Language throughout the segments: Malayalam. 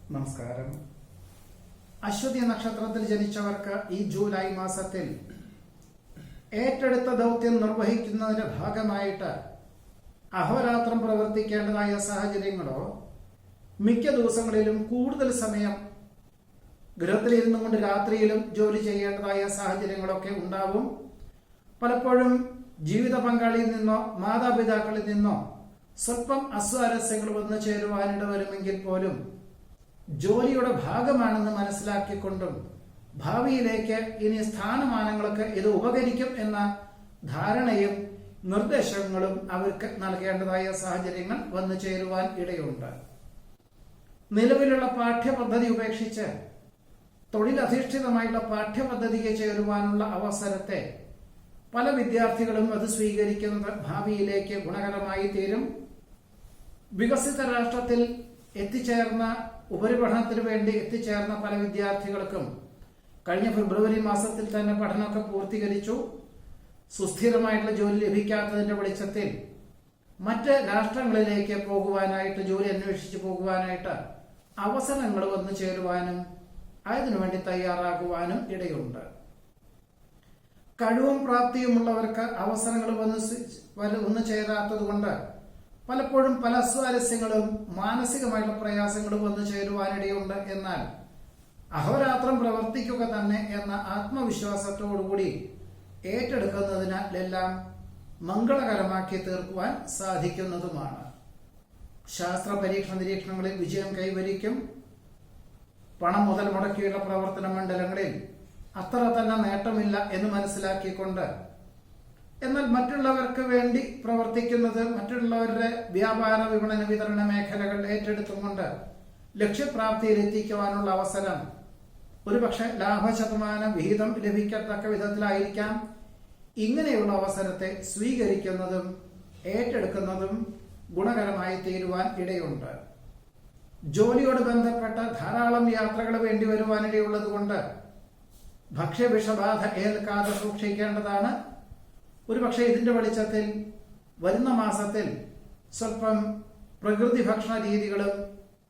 നമസ്കാരം. അശ്വതി നക്ഷത്രത്തിൽ ജനിച്ചവർക്ക് ഈ ജൂലൈ മാസത്തിൽ ഏറ്റെടുത്ത ദൗത്യം നിർവഹിക്കുന്നതിന്റെ ഭാഗമായിട്ട് അഹോരാത്രം പ്രവർത്തിക്കേണ്ടതായ സാഹചര്യങ്ങളോ മിക്ക ദിവസങ്ങളിലും കൂടുതൽ സമയം ഗൃഹത്തിലിരുന്നു കൊണ്ട് രാത്രിയിലും ജോലി ചെയ്യേണ്ടതായ സാഹചര്യങ്ങളൊക്കെ ഉണ്ടാവും. പലപ്പോഴും ജീവിത പങ്കാളിയിൽ നിന്നോ മാതാപിതാക്കളിൽ നിന്നോ സ്വല്പം അസ്വാരസ്യങ്ങൾ വന്നു ചേരുവാനിട വരുമെങ്കിൽ പോലും ജോലിയുടെ ഭാഗമാണെന്ന് മനസ്സിലാക്കിക്കൊണ്ടും ഭാവിയിലേക്ക് ഇനി സ്ഥാനമാനങ്ങൾക്ക് ഇത് ഉപകരിക്കും എന്ന ധാരണയും നിർദ്ദേശങ്ങളും അവർക്ക് നൽകേണ്ടതായ സാഹചര്യങ്ങൾ വന്നു ചേരുവാൻ ഇടയുണ്ട്. നിലവിലുള്ള പാഠ്യപദ്ധതി ഉപേക്ഷിച്ച് തൊഴിലധിഷ്ഠിതമായുള്ള പാഠ്യപദ്ധതിക്ക് ചേരുവാനുള്ള അവസരത്തെ പല വിദ്യാർത്ഥികളും അത് സ്വീകരിക്കുന്നത് ഭാവിയിലേക്ക് ഗുണകരമായി തീരും. വികസിത രാഷ്ട്രത്തിൽ എത്തിച്ചേർന്ന ഉപരിപഠനത്തിന് വേണ്ടി എത്തിച്ചേർന്ന പല വിദ്യാർത്ഥികൾക്കും കഴിഞ്ഞ ഫെബ്രുവരി മാസത്തിൽ തന്നെ പഠനമൊക്കെ പൂർത്തീകരിച്ചു. സുസ്ഥിരമായിട്ടുള്ള ജോലി ലഭിക്കാത്തതിന്റെ വെളിച്ചത്തിൽ മറ്റ് രാഷ്ട്രങ്ങളിലേക്ക് പോകുവാനായിട്ട്, ജോലി അന്വേഷിച്ച് പോകുവാനായിട്ട് അവസരങ്ങൾ വന്നു ചേരുവാനും അതിനുവേണ്ടി തയ്യാറാകുവാനും ഇടയുണ്ട്. കഴിവും പ്രാപ്തിയുമുള്ളവർക്ക് അവസരങ്ങൾ വന്നു ചേരാത്തത് കൊണ്ട് പലപ്പോഴും പല അസ്വാരസ്യങ്ങളും മാനസികമായിട്ടുള്ള പ്രയാസങ്ങളും വന്നു ചേരുവാനിടയുണ്ട്. എന്നാൽ അഹോരാത്രം പ്രവർത്തിക്കുക തന്നെ എന്ന ആത്മവിശ്വാസത്തോടുകൂടി ഏറ്റെടുക്കുന്നതിനാൽ എല്ലാം മംഗളകരമാക്കി തീർക്കുവാൻ സാധിക്കുന്നതുമാണ്. ശാസ്ത്ര പരീക്ഷണ നിരീക്ഷണങ്ങളിൽ വിജയം കൈവരിക്കും. പണം മുതൽ മുടക്കിയുള്ള പ്രവർത്തന മണ്ഡലങ്ങളിൽ അത്ര തന്നെ നേട്ടമില്ല എന്ന് മനസ്സിലാക്കിക്കൊണ്ട് എന്നാൽ മറ്റുള്ളവർക്ക് വേണ്ടി പ്രവർത്തിക്കുന്നത്, മറ്റുള്ളവരുടെ വ്യാപാര വിപണന വിതരണ മേഖലകൾ ഏറ്റെടുത്തുകൊണ്ട് ലക്ഷ്യപ്രാപ്തിയിൽ എത്തിക്കുവാനുള്ള അവസരം ഒരുപക്ഷെ ലാഭശതമാന വിഹിതം ലഭിക്കത്തക്ക വിധത്തിലായിരിക്കാം. ഇങ്ങനെയുള്ള അവസരത്തെ സ്വീകരിക്കുന്നതും ഏറ്റെടുക്കുന്നതും ഗുണകരമായി തീരുവാൻ ഇടയുണ്ട്. ജോലിയോട് ബന്ധപ്പെട്ട ധാരാളം യാത്രകൾ വേണ്ടി വരുവാനിടയുള്ളത് കൊണ്ട് ഭക്ഷ്യവിഷബാധ ഏൽക്കാതെ സൂക്ഷിക്കേണ്ടതാണ്. ഒരുപക്ഷെ ഇതിന്റെ വെളിച്ചത്തിൽ വരുന്ന മാസത്തിൽ സ്വല്പം പ്രകൃതി ഭക്ഷണ രീതികളും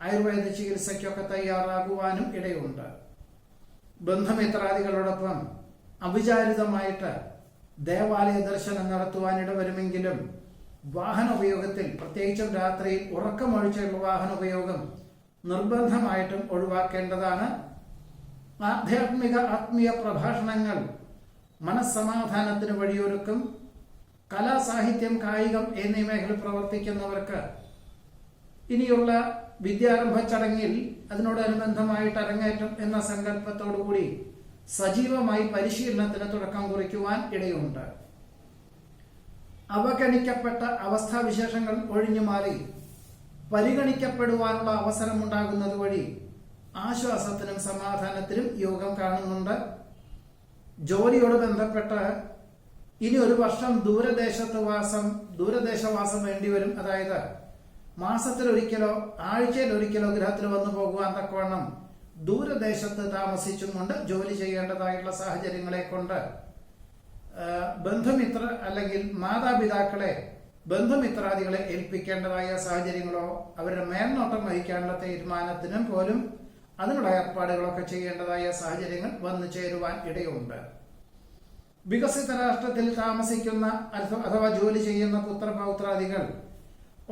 ആയുർവേദ ചികിത്സയ്ക്കൊക്കെ തയ്യാറാകുവാനും ഇടയുണ്ട്. ബന്ധുമിത്രാദികളോടൊപ്പം അവിചാരിതമായിട്ട് ദേവാലയ ദർശനം നടത്തുവാനിട വരുമെങ്കിലും വാഹന ഉപയോഗത്തിൽ, പ്രത്യേകിച്ചും രാത്രിയിൽ ഉറക്കമൊഴിച്ചുള്ള വാഹന ഉപയോഗം നിർബന്ധമായിട്ടും ഒഴിവാക്കേണ്ടതാണ്. ആത്മീയ പ്രഭാഷണങ്ങൾ മനസ്സമാധാനത്തിന് വഴിയൊരുക്കും. കലാ, സാഹിത്യം, കായികം എന്നീ മേഖലയിൽ പ്രവർത്തിക്കുന്നവർക്ക് ഇനിയുള്ള വിദ്യാരംഭ ചടങ്ങിൽ അതിനോടനുബന്ധമായിട്ട് അരങ്ങേറ്റം എന്ന സങ്കല്പത്തോടുകൂടി സജീവമായി പരിശീലനത്തിന് തുടക്കം കുറിക്കുവാൻ ഇടയുണ്ട്. അവഗണിക്കപ്പെട്ട അവസ്ഥാവിശേഷങ്ങൾ ഒഴിഞ്ഞു മാറി പരിഗണിക്കപ്പെടുവാനുള്ള അവസരമുണ്ടാകുന്നത് വഴി ആശ്വാസത്തിനും സമാധാനത്തിനും യോഗം കാണുന്നുണ്ട്. ജോലിയോട് ബന്ധപ്പെട്ട് ഇനി ഒരു വർഷം ദൂരദേശവാസം വേണ്ടിവരും. അതായത് മാസത്തിലൊരിക്കലോ ആഴ്ചയിലൊരിക്കലോ ഗൃഹത്തിൽ വന്നു പോകുവാൻ തക്കവണ്ണം ദൂരദേശത്ത് താമസിച്ചും കൊണ്ട് ജോലി ചെയ്യേണ്ടതായുള്ള സാഹചര്യങ്ങളെ കൊണ്ട് ബന്ധുമിത്ര അല്ലെങ്കിൽ മാതാപിതാക്കളെ, ബന്ധുമിത്രാദികളെ ഏൽപ്പിക്കേണ്ടതായ സാഹചര്യങ്ങളോ അവരുടെ മേൽനോട്ടം വഹിക്കാനുള്ള തീരുമാനത്തിനും പോലും അതിനുള്ള ഏർപ്പാടുകളൊക്കെ ചെയ്യേണ്ടതായ സാഹചര്യങ്ങൾ വന്നു ചേരുവാൻ ഇടയുണ്ട്. വികസിത രാഷ്ട്രത്തിൽ താമസിക്കുന്ന അഥവാ ജോലി ചെയ്യുന്ന പുത്രപൗത്രാദികൾ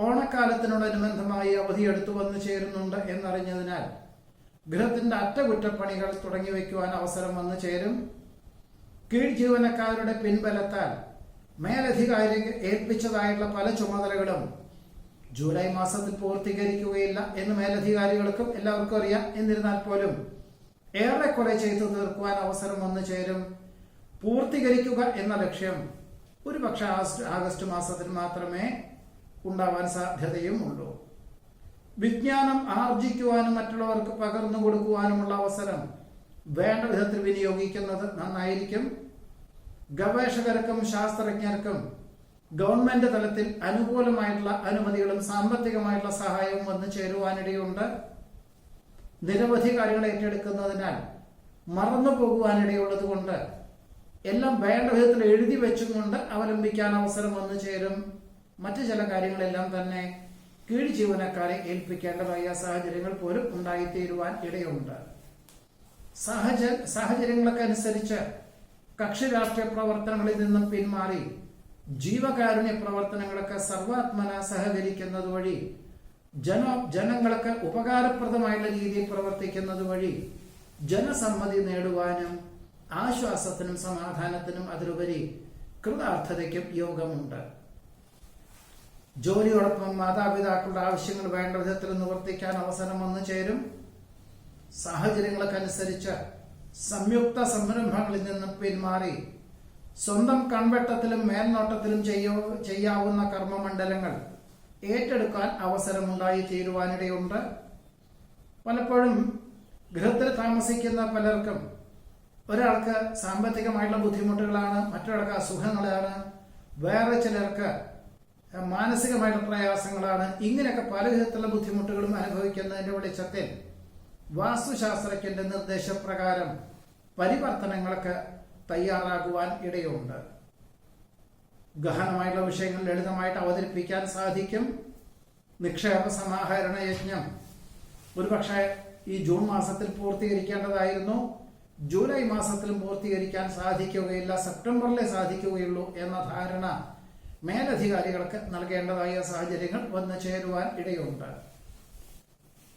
ഓണക്കാലത്തിനോടനുബന്ധമായി അവധിയെടുത്തു വന്നു ചേരുന്നുണ്ട് എന്നറിഞ്ഞതിനാൽ ഗൃഹത്തിന്റെ അറ്റകുറ്റപ്പണികൾ തുടങ്ങി വയ്ക്കുവാൻ അവസരം വന്നു ചേരും. കീഴ് ജീവനക്കാരുടെ പിൻബലത്താൽ മേലധികാരി ഏൽപ്പിച്ചതായുള്ള പല ചുമതലകളും ജൂലൈ മാസത്തിൽ പൂർത്തീകരിക്കുകയില്ല എന്ന് മേലധികാരികൾക്കും എല്ലാവർക്കും അറിയാം. എന്നിരുന്നാൽ പോലും ഏറെക്കുറെ ചെയ്തു തീർക്കുവാൻ അവസരം വന്നു ചേരും. പൂർത്തീകരിക്കുക എന്ന ലക്ഷ്യം ഒരുപക്ഷെ ആഗസ്റ്റ് മാസത്തിൽ മാത്രമേ ഉണ്ടാവാൻ സാധ്യതയും ഉള്ളൂ. വിജ്ഞാനം ആർജിക്കുവാനും മറ്റുള്ളവർക്ക് പകർന്നു കൊടുക്കുവാനുമുള്ള അവസരം വേണ്ട വിധത്തിൽ വിനിയോഗിക്കുന്നത് നന്നായിരിക്കും. ഗവേഷകർക്കും ശാസ്ത്രജ്ഞർക്കും ഗവൺമെന്റ് തലത്തിൽ അനുകൂലമായിട്ടുള്ള അനുമതികളും സാമ്പത്തികമായിട്ടുള്ള സഹായവും വന്നു ചേരുവാനിടയുണ്ട്. നിരവധി കാര്യങ്ങൾ ഏറ്റെടുക്കുന്നതിനാൽ മറന്നു പോകുവാനിടയുള്ളത് കൊണ്ട് എല്ലാം വേണ്ട വിധത്തിൽ എഴുതി വെച്ചും കൊണ്ട് അവലംബിക്കാൻ അവസരം വന്നു ചേരും. മറ്റു ചില കാര്യങ്ങളെല്ലാം തന്നെ കീഴ് ജീവനക്കാരെ ഏൽപ്പിക്കേണ്ടതായ സാഹചര്യങ്ങൾ പോലും ഉണ്ടായിത്തീരുവാൻ ഇടയുണ്ട്. സാഹചര്യങ്ങളൊക്കെ അനുസരിച്ച് കക്ഷി രാഷ്ട്രീയ പ്രവർത്തനങ്ങളിൽ നിന്നും പിന്മാറി ജീവകാരുണ്യ പ്രവർത്തനങ്ങളൊക്കെ സർവാത്മന സഹകരിക്കുന്നത് വഴി ജനങ്ങൾക്ക് ഉപകാരപ്രദമായുള്ള രീതിയിൽ പ്രവർത്തിക്കുന്നത് വഴി ജനസമ്മതി നേടുവാനും ആശ്വാസത്തിനും സമാധാനത്തിനും അതിലുപരി കൃതാർത്ഥതയ്ക്കും യോഗമുണ്ട്. ജോലിയോടൊപ്പം മാതാപിതാക്കളുടെ ആവശ്യങ്ങൾ വേണ്ട വിധത്തിൽ നിവർത്തിക്കാൻ അവസരം വന്നു ചേരും. സാഹചര്യങ്ങൾക്കനുസരിച്ച് സംയുക്ത സംരംഭങ്ങളിൽ നിന്നും പിന്മാറി സ്വന്തം കൺവെട്ടത്തിലും മേൽനോട്ടത്തിലും ചെയ്യാവുന്ന കർമ്മമണ്ഡലങ്ങൾ ഏറ്റെടുക്കാൻ അവസരമുണ്ടായി തീരുവാനിടയുണ്ട്. പലപ്പോഴും ഗൃഹത്തിൽ താമസിക്കുന്ന പലർക്കും ഒരാൾക്ക് സാമ്പത്തികമായിട്ടുള്ള ബുദ്ധിമുട്ടുകളാണ്, മറ്റൊരാൾക്ക് അസുഖങ്ങളാണ്, വേറെ ചിലർക്ക് മാനസികമായിട്ടുള്ള പ്രയാസങ്ങളാണ്. ഇങ്ങനെയൊക്കെ പല വിധത്തിലുള്ള ബുദ്ധിമുട്ടുകളും അനുഭവിക്കുന്നതിന്റെ വെളിച്ചത്തിൽ വാസ്തുശാസ്ത്രജ്ഞന്റെ നിർദ്ദേശപ്രകാരം പരിവർത്തനങ്ങൾക്ക് തയ്യാറാകുവാൻ ഇടയുണ്ട്. ഗഹനമായിട്ടുള്ള വിഷയങ്ങൾ ലളിതമായിട്ട് അവതരിപ്പിക്കാൻ സാധിക്കും. നിക്ഷേപ സമാഹരണ യജ്ഞം ഒരുപക്ഷെ ഈ ജൂൺ മാസത്തിൽ പൂർത്തീകരിക്കേണ്ടതായിരുന്നു. ജൂലൈ മാസത്തിലും പൂർത്തീകരിക്കാൻ സാധിക്കുകയില്ല, സെപ്റ്റംബറിലേ സാധിക്കുകയുള്ളൂ എന്ന ധാരണ മേലധികാരികൾക്ക് നൽകേണ്ടതായ സാഹചര്യങ്ങൾ വന്നു ചേരുവാൻ ഇടയുണ്ട്.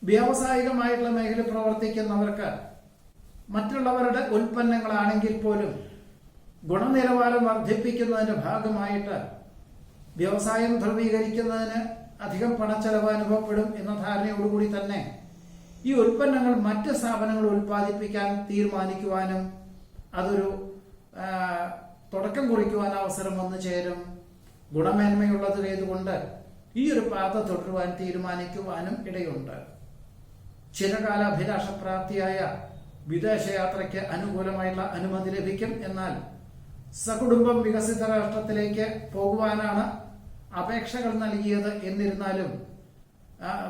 വ്യാവസായികമായിട്ടുള്ള മേഖല പ്രവർത്തിക്കുന്നവർക്ക് മറ്റുള്ളവരുടെ ഉൽപ്പന്നങ്ങളാണെങ്കിൽ പോലും ഗുണനിലവാരം വർദ്ധിപ്പിക്കുന്നതിന്റെ ഭാഗമായിട്ട് വ്യവസായം ധ്രുവീകരിക്കുന്നതിന് അധികം പണച്ചെലവ് അനുഭവപ്പെടും എന്ന ധാരണയോടുകൂടി തന്നെ ഈ ഉൽപ്പന്നങ്ങൾ മറ്റ് സ്ഥാപനങ്ങൾ ഉൽപ്പാദിപ്പിക്കാൻ തീരുമാനിക്കുവാനും അതൊരു തുടക്കം കുറിക്കുവാൻ അവസരം വന്നു ചേരും. ഗുണമേന്മയുള്ളത് ഏതുകൊണ്ട് ഈ ഒരു പാത തുടരുവാൻ തീരുമാനിക്കുവാനും ഇടയുണ്ട്. ചിരകാല അഭിലാഷപ്രാപ്തിയായ വിദേശയാത്രയ്ക്ക് അനുകൂലമായിട്ടുള്ള അനുമതി ലഭിക്കും. എന്നാൽ സകുടുംബം വികസിത രാഷ്ട്രത്തിലേക്ക് പോകുവാനാണ് അപേക്ഷകൾ നൽകിയത്. എന്നിരുന്നാലും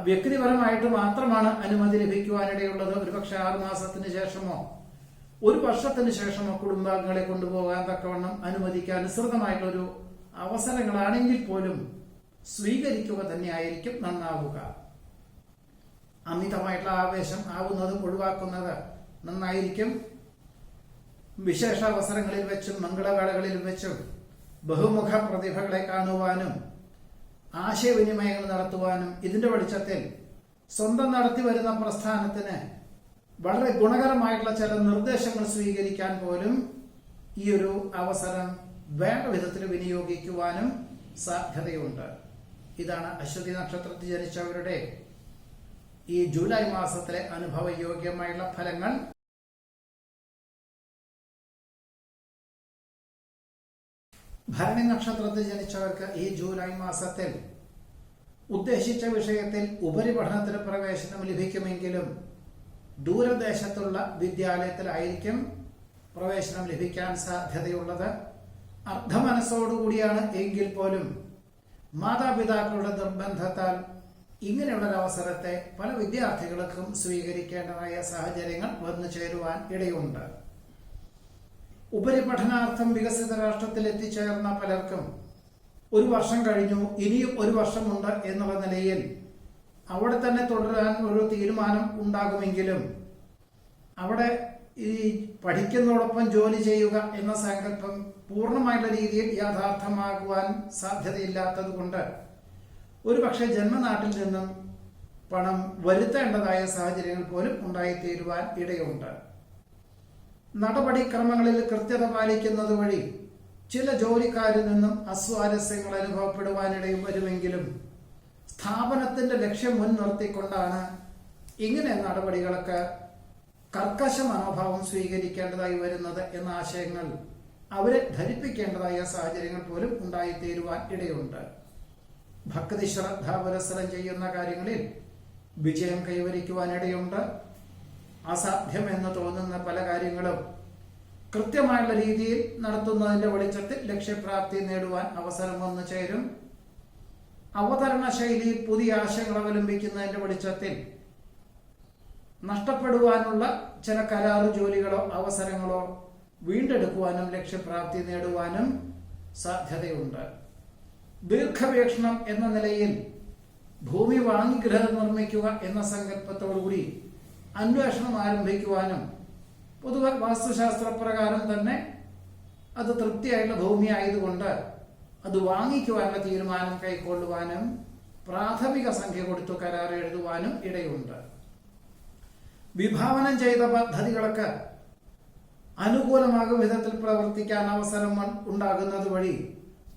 വ്യക്തിപരമായിട്ട് മാത്രമാണ് അനുമതി ലഭിക്കുവാനിടയുള്ളത്. ഒരുപക്ഷെ 6 മാസത്തിന് ശേഷമോ 1 വർഷത്തിന് ശേഷമോ കുടുംബാംഗങ്ങളെ കൊണ്ടുപോകാൻ തക്കവണ്ണം അനുമതിക്ക് അനുസൃതമായിട്ടുള്ളൊരു അവസരങ്ങളാണെങ്കിൽ പോലും സ്വീകരിക്കുക തന്നെയായിരിക്കും നന്നാവുക. അമിതമായിട്ടുള്ള ആവേശം ആവുന്നതും ഒഴിവാക്കുന്നത് നന്നായിരിക്കും. വിശേഷ അവസരങ്ങളിൽ വെച്ചും മംഗളവേളകളിൽ വെച്ചും ബഹുമുഖ പ്രതിഭകളെ കാണുവാനും ആശയവിനിമയങ്ങൾ നടത്തുവാനും ഇതിന്റെ വെളിച്ചത്തിൽ സ്വന്തം നടത്തി വരുന്ന പ്രസ്ഥാനത്തിന് വളരെ ഗുണകരമായിട്ടുള്ള ചില നിർദ്ദേശങ്ങൾ സ്വീകരിക്കാൻ പോലും ഈ ഒരു അവസരം വേണ്ട വിധത്തിൽ വിനിയോഗിക്കുവാനും സാധ്യതയുണ്ട്. ഇതാണ് അശ്വതി നക്ഷത്രത്തിൽ ജനിച്ചവരുടെ ഈ ജൂലൈ മാസത്തിലെ അനുഭവയോഗ്യമായുള്ള ഫലങ്ങൾ. ഭരണി നക്ഷത്രത്തിൽ ജനിച്ചവർക്ക് ഈ ജൂലൈ മാസത്തിൽ ഉദ്ദേശിച്ച വിഷയത്തിൽ ഉപരിപഠനത്തിന് പ്രവേശനം ലഭിക്കുമെങ്കിലും ദൂരദേശത്തുള്ള വിദ്യാലയത്തിലായിരിക്കും പ്രവേശനം ലഭിക്കാൻ സാധ്യതയുള്ളത്. അർദ്ധമനസ്സോടുകൂടിയാണ് എങ്കിൽ പോലും മാതാപിതാക്കളുടെ നിർബന്ധത്താൽ ഇങ്ങനെയുള്ള അവസരത്തെ പല വിദ്യാർത്ഥികൾക്കും സ്വീകരിക്കേണ്ടതായ സാഹചര്യങ്ങൾ വന്നു ചേരുവാൻ ഇടയുണ്ട്. ഉപരിപഠനാർത്ഥം വികസിത രാഷ്ട്രത്തിൽ എത്തിച്ചേർന്ന പലർക്കും 1 വർഷം കഴിഞ്ഞു, ഇനിയും 1 വർഷമുണ്ട് എന്നുള്ള നിലയിൽ അവിടെ തന്നെ തുടരാൻ ഒരു തീരുമാനം ഉണ്ടാകുമെങ്കിലും അവിടെ ഈ പഠിക്കുന്നതോടൊപ്പം ജോലി ചെയ്യുക എന്ന സങ്കല്പം പൂർണ്ണമായുള്ള രീതിയിൽ യാഥാർത്ഥ്യമാകുവാൻ സാധ്യതയില്ലാത്തത് കൊണ്ട് ഒരുപക്ഷെ ജന്മനാട്ടിൽ നിന്നും പണം വരുത്തേണ്ടതായ സാഹചര്യങ്ങൾ പോലും ഉണ്ടായിത്തീരുവാൻ ഇടയുണ്ട്. നടപടിക്രമങ്ങളിൽ കൃത്യത പാലിക്കുന്നത് വഴി ചില ജോലിക്കാരിൽ നിന്നും അസ്വാരസ്യങ്ങൾ അനുഭവപ്പെടുവാനിടയും വരുമെങ്കിലും സ്ഥാപനത്തിന്റെ ലക്ഷ്യം മുൻനിർത്തിക്കൊണ്ടാണ് ഇങ്ങനെ നടപടികളൊക്കെ കർക്കശ മനോഭാവം സ്വീകരിക്കേണ്ടതായി വരുന്നത് എന്ന ആശയങ്ങൾ അവരെ ധരിപ്പിക്കേണ്ടതായ സാഹചര്യങ്ങൾ പോലും ഉണ്ടായിത്തീരുവാൻ ഇടയുണ്ട്. ഭക്തി ശ്രദ്ധ പുരസ്സരം ചെയ്യുന്ന കാര്യങ്ങളിൽ വിജയം കൈവരിക്കുവാനിടയുണ്ട്. അസാധ്യമെന്ന് തോന്നുന്ന പല കാര്യങ്ങളും കൃത്യമായുള്ള രീതിയിൽ നടത്തുന്നതിന്റെ വെളിച്ചത്തിൽ ലക്ഷ്യപ്രാപ്തി നേടുവാൻ അവസരം വന്നു ചേരും. അവതരണ ശൈലിയിൽ പുതിയ ആശയങ്ങൾ അവലംബിക്കുന്നതിന്റെ വെളിച്ചത്തിൽ നഷ്ടപ്പെടുവാനുള്ള ചില കരാറ് ജോലികളോ അവസരങ്ങളോ വീണ്ടെടുക്കുവാനും ലക്ഷ്യപ്രാപ്തി നേടുവാനും സാധ്യതയുണ്ട്. ദീർഘവീക്ഷണം എന്ന നിലയിൽ ഭൂമി വാങ്ങി ഗൃഹം നിർമ്മിക്കുക എന്ന സങ്കല്പത്തോടുകൂടി അന്വേഷണം ആരംഭിക്കുവാനും പൊതുവെ വാസ്തുശാസ്ത്രപ്രകാരം തന്നെ അത് തൃപ്തിയായിട്ടുള്ള ഭൂമി ആയതുകൊണ്ട് അത് വാങ്ങിക്കുവാനുള്ള തീരുമാനം കൈക്കൊള്ളുവാനും പ്രാഥമിക സംഖ്യ കൊടുത്തു കരാർ എഴുതുവാനും ഇടയുണ്ട്. വിഭാവനം ചെയ്ത പദ്ധതികളൊക്കെ അനുകൂലമാകും വിധത്തിൽ പ്രവർത്തിക്കാൻ അവസരം ഉണ്ടാകുന്നത് വഴി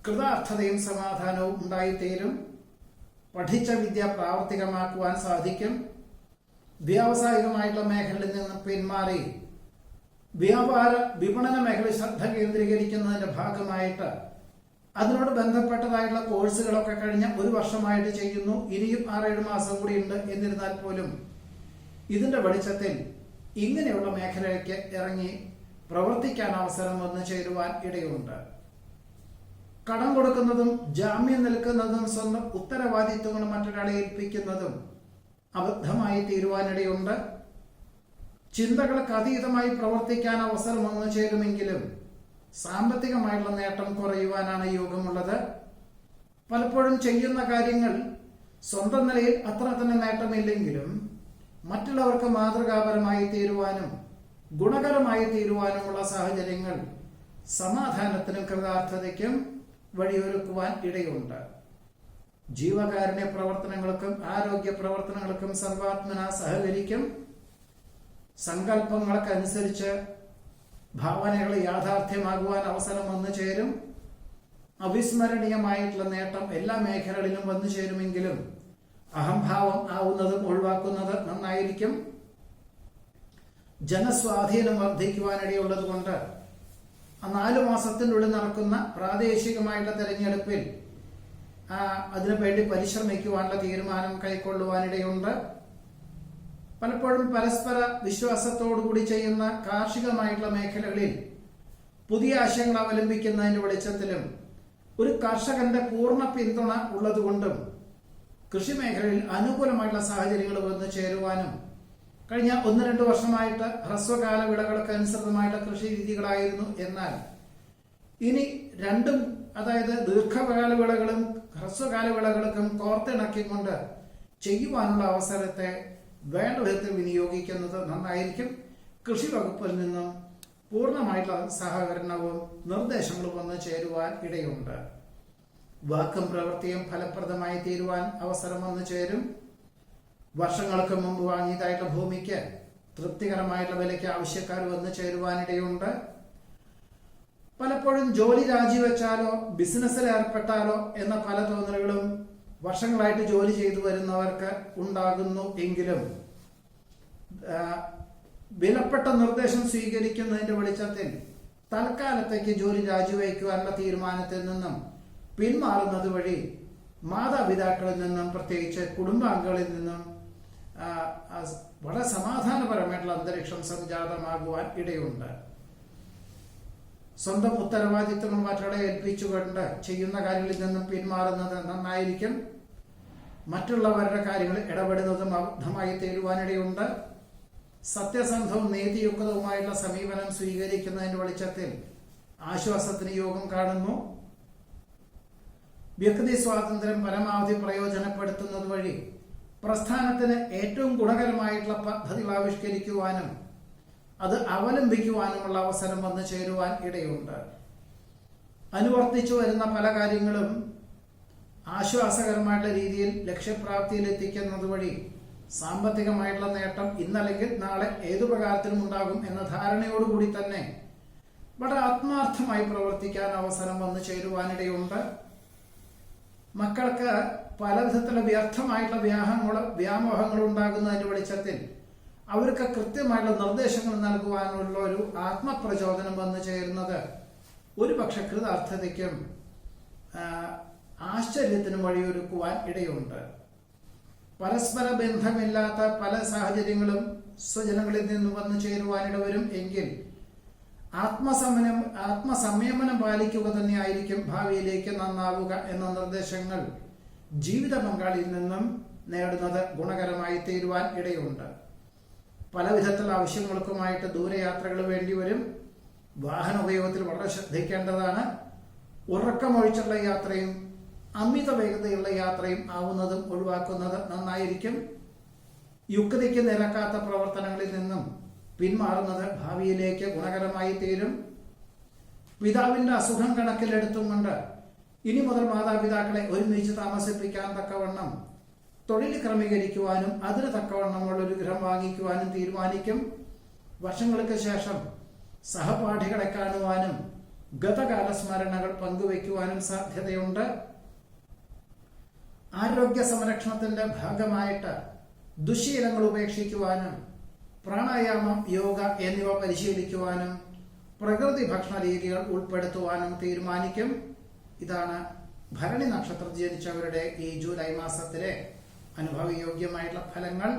കൃതാർത്ഥതയും സമാധാനവും ഉണ്ടായിത്തീരും. പഠിച്ച വിദ്യ പ്രാവർത്തികമാക്കുവാൻ സാധിക്കും. വ്യാവസായികമായിട്ടുള്ള മേഖലയിൽ നിന്ന് പിന്മാറി വ്യാപാര വിപണന മേഖലയിൽ ശ്രദ്ധ കേന്ദ്രീകരിക്കുന്നതിന്റെ ഭാഗമായിട്ട് അതിനോട് ബന്ധപ്പെട്ടതായിട്ടുള്ള കോഴ്സുകളൊക്കെ കഴിഞ്ഞ 1 വർഷമായിട്ട് ചെയ്യുന്നു. ഇനിയും 6-7 മാസം കൂടി ഉണ്ട്. എന്നിരുന്നാൽ പോലും ഇതിന്റെ വെളിച്ചത്തിൽ ഇങ്ങനെയുള്ള മേഖലയ്ക്ക് ഇറങ്ങി പ്രവർത്തിക്കാൻ അവസരം വന്നു ചേരുവാൻ ഇടയുണ്ട്. കടം കൊടുക്കുന്നതും ജാമ്യം നിൽക്കുന്നതും സ്വന്തം ഉത്തരവാദിത്വങ്ങൾ മറ്റൊരാളെ ഏൽപ്പിക്കുന്നതും അബദ്ധമായി തീരുവാനിടയുണ്ട്. ചിന്തകൾക്ക് അതീതമായി പ്രവർത്തിക്കാൻ അവസരം വന്നു ചേരുമെങ്കിലും സാമ്പത്തികമായിട്ടുള്ള നേട്ടം കുറയുവാനാണ് യോഗമുള്ളത്. പലപ്പോഴും ചെയ്യുന്ന കാര്യങ്ങൾ സ്വന്തം നിലയിൽ അത്ര തന്നെ നേട്ടമില്ലെങ്കിലും മറ്റുള്ളവർക്ക് മാതൃകാപരമായി തീരുവാനും ഗുണകരമായി തീരുവാനുമുള്ള സാഹചര്യങ്ങൾ സമാധാനത്തിനും കൃതാർത്ഥതയ്ക്കും വഴിയൊരുക്കുവാൻ ഇടയുണ്ട്. ജീവകാരുണ്യ പ്രവർത്തനങ്ങൾക്കും ആരോഗ്യ പ്രവർത്തനങ്ങൾക്കും സർവാത്മന സഹകരിക്കും. സങ്കല്പങ്ങൾക്കനുസരിച്ച് ഭാവനകൾ യാഥാർത്ഥ്യമാകുവാൻ അവസരം വന്നു ചേരും. അവിസ്മരണീയമായിട്ടുള്ള നേട്ടം എല്ലാ മേഖലകളിലും വന്നു ചേരുമെങ്കിലും അഹംഭാവം ആവുന്നതും ഒഴിവാക്കുന്നത് നന്നായിരിക്കും. ജനസ്വാധീനം വർദ്ധിക്കുവാനിടയുള്ളത് കൊണ്ട് 4 മാസത്തിനുള്ളിൽ നടക്കുന്ന പ്രാദേശികമായിട്ടുള്ള തെരഞ്ഞെടുപ്പിൽ അതിനുവേണ്ടി പരിശ്രമിക്കുവാനുള്ള തീരുമാനം കൈക്കൊള്ളുവാനിടയുണ്ട്. പലപ്പോഴും പരസ്പര വിശ്വാസത്തോടുകൂടി ചെയ്യുന്ന കാർഷികമായിട്ടുള്ള മേഖലകളിൽ പുതിയ ആശയങ്ങൾ അവലംബിക്കുന്നതിന്റെ വെളിച്ചത്തിലും ഒരു കർഷകന്റെ പൂർണ്ണ പിന്തുണ ഉള്ളതുകൊണ്ടും കൃഷി മേഖലയിൽ അനുകൂലമായിട്ടുള്ള സാഹചര്യങ്ങൾ വന്നു ചേരുവാനും കഴിഞ്ഞ 1-2 വർഷമായിട്ട് ഹ്രസ്വകാല വിളകൾക്ക് അനുസൃതമായിട്ടുള്ള കൃഷി രീതികളായിരുന്നു. എന്നാൽ ഇനി രണ്ടും, അതായത് ദീർഘകാല വിളകളും ഹ്രസ്വകാല വിളകൾക്കും കോർത്തിണക്കിക്കൊണ്ട് ചെയ്യുവാനുള്ള അവസരത്തെ വേണ്ട വിധത്തിൽ വിനിയോഗിക്കുന്നത് നന്നായിരിക്കും. കൃഷി വകുപ്പിൽ നിന്നും പൂർണ്ണമായിട്ടുള്ള സഹകരണവും നിർദ്ദേശങ്ങളും വന്നു ചേരുവാൻ ഇടയുണ്ട്. വാക്കും പ്രവൃത്തിയും ഫലപ്രദമായി തീരുവാൻ അവസരം വന്നു ചേരും. വർഷങ്ങൾക്ക് മുമ്പ് വാങ്ങിയതായിട്ടുള്ള ഭൂമിക്ക് തൃപ്തികരമായിട്ടുള്ള വിലയ്ക്ക് ആവശ്യക്കാർ വന്നു ചേരുവാനിടയുണ്ട്. പലപ്പോഴും ജോലി രാജിവെച്ചാലോ ബിസിനസ്സിൽ ഏർപ്പെട്ടാലോ എന്ന പല തോന്നലുകളും വർഷങ്ങളായിട്ട് ജോലി ചെയ്തു വരുന്നവർക്ക് ഉണ്ടാകുന്നു. എങ്കിലും വിലപ്പെട്ട നിർദ്ദേശം സ്വീകരിക്കുന്നതിന്റെ വെളിച്ചത്തിൽ തൽക്കാലത്തേക്ക് ജോലി രാജിവെക്കുവാനുള്ള തീരുമാനത്തിൽ നിന്നും പിന്മാറുന്നത് വഴി മാതാപിതാക്കളിൽ നിന്നും പ്രത്യേകിച്ച് കുടുംബാംഗങ്ങളിൽ നിന്നും വളരെ സമാധാനപരമായിട്ടുള്ള അന്തരീക്ഷം സംജാതമാകുവാൻ ഇടയുണ്ട്. സ്വന്തം ഉത്തരവാദിത്വങ്ങൾ മറ്റൊരാളെ ഏൽപ്പിച്ചുകൊണ്ട് ചെയ്യുന്ന കാര്യങ്ങളിൽ നിന്നും പിന്മാറുന്നത് നന്നായിരിക്കും. മറ്റുള്ളവരുടെ കാര്യങ്ങളിൽ ഇടപെടുന്നതും അബദ്ധമായി തീരുവാനിടയുണ്ട്. സത്യസന്ധവും നീതിയുക്തവുമായുള്ള സമീപനം സ്വീകരിക്കുന്നതിന്റെ വെളിച്ചത്തിൽ ആശ്വാസത്തിന് യോഗം കാണുന്നു. വ്യക്തി സ്വാതന്ത്ര്യം പരമാവധി പ്രയോജനപ്പെടുത്തുന്നത് വഴി പ്രസ്ഥാനത്തിന് ഏറ്റവും ഗുണകരമായിട്ടുള്ള പദ്ധതികൾ ആവിഷ്കരിക്കുവാനും അത് അവലംബിക്കുവാനുമുള്ള അവസരം വന്നു ചേരുവാൻ ഇടയുണ്ട്. അനുവർത്തിച്ചു വരുന്ന പല കാര്യങ്ങളും ആശ്വാസകരമായിട്ടുള്ള രീതിയിൽ ലക്ഷ്യപ്രാപ്തിയിൽ എത്തിക്കുന്നത് വഴി സാമ്പത്തികമായിട്ടുള്ള നേട്ടം ഇന്നല്ലെങ്കിൽ നാളെ ഏതു പ്രകാരത്തിലും ഉണ്ടാകും എന്ന ധാരണയോടുകൂടി തന്നെ വളരെ ആത്മാർത്ഥമായി പ്രവർത്തിക്കാൻ അവസരം വന്നു ചേരുവാനിടയുണ്ട്. മക്കൾക്ക് പല വിധത്തിലുള്ള വ്യർത്ഥമായിട്ടുള്ള വ്യാമോഹങ്ങൾ ഉണ്ടാകുന്നതിന്റെ വെളിച്ചത്തിൽ അവർക്ക് കൃത്യമായിട്ടുള്ള നിർദ്ദേശങ്ങൾ നൽകുവാനുള്ള ഒരു ആത്മപ്രചോദനം വന്നു ചേരുന്നത് ഒരു പക്ഷെ കൃതാർത്ഥതയ്ക്കും ആശ്ചര്യത്തിനും വഴിയൊരുക്കുവാൻ ഇടയുണ്ട്. പരസ്പര ബന്ധമില്ലാത്ത പല സാഹചര്യങ്ങളും സ്വജനങ്ങളിൽ നിന്ന് വന്നു ചേരുവാനിടവരും. എങ്കിൽ ആത്മസംയമനം പാലിക്കുക തന്നെയായിരിക്കും ഭാവിയിലേക്ക് നന്നാവുക എന്ന നിർദ്ദേശങ്ങൾ ജീവിത പങ്കാളിയിൽ നിന്നും നേടുന്നത് ഗുണകരമായി തീരുവാൻ ഇടയുണ്ട്. പല വിധത്തിലുള്ള ആവശ്യങ്ങൾക്കുമായിട്ട് ദൂരയാത്രകൾ വേണ്ടിവരും. വാഹന ഉപയോഗത്തിൽ വളരെ ശ്രദ്ധിക്കേണ്ടതാണ്. ഉറക്കമൊഴിച്ചുള്ള യാത്രയും അമിത വേഗതയുള്ള യാത്രയും ആവുന്നതും ഒഴിവാക്കുന്നത് നന്നായിരിക്കും. യുക്തിക്ക് നിരക്കാത്ത പ്രവർത്തനങ്ങളിൽ നിന്നും പിന്മാറുന്നത് ഭാവിയിലേക്ക് ഗുണകരമായി തീരും. പിതാവിന്റെ അസുഖം കണക്കിലെടുത്തും കൊണ്ട് ഇനി മുതൽ മാതാപിതാക്കളെ ഒരുമിച്ച് താമസിപ്പിക്കാൻ തക്കവണ്ണം തൊഴിൽ ക്രമീകരിക്കുവാനും അതിന് തക്കവണ്ണമുള്ള ഒരു ഗൃഹം വാങ്ങിക്കുവാനും തീരുമാനിക്കും. വർഷങ്ങൾക്ക് ശേഷം സഹപാഠികളെ കാണുവാനും ഗതകാല സ്മരണകൾ പങ്കുവയ്ക്കുവാനും സാധ്യതയുണ്ട്. ആരോഗ്യ സംരക്ഷണത്തിന്റെ ഭാഗമായിട്ട് ദുശ്ശീലങ്ങൾ ഉപേക്ഷിക്കുവാനും പ്രാണായാമം, യോഗ എന്നിവ പരിശീലിക്കുവാനും പ്രകൃതി ഭക്ഷണ രീതികൾ ഉൾപ്പെടുത്തുവാനും തീരുമാനിക്കും. ഇതാണ് ഭരണി നക്ഷത്രത്തിൽ ജനിച്ചവരുടെ ഈ ജൂലൈ മാസത്തിലെ അനുഭവയോഗ്യമായിട്ടുള്ള ഫലങ്ങൾ.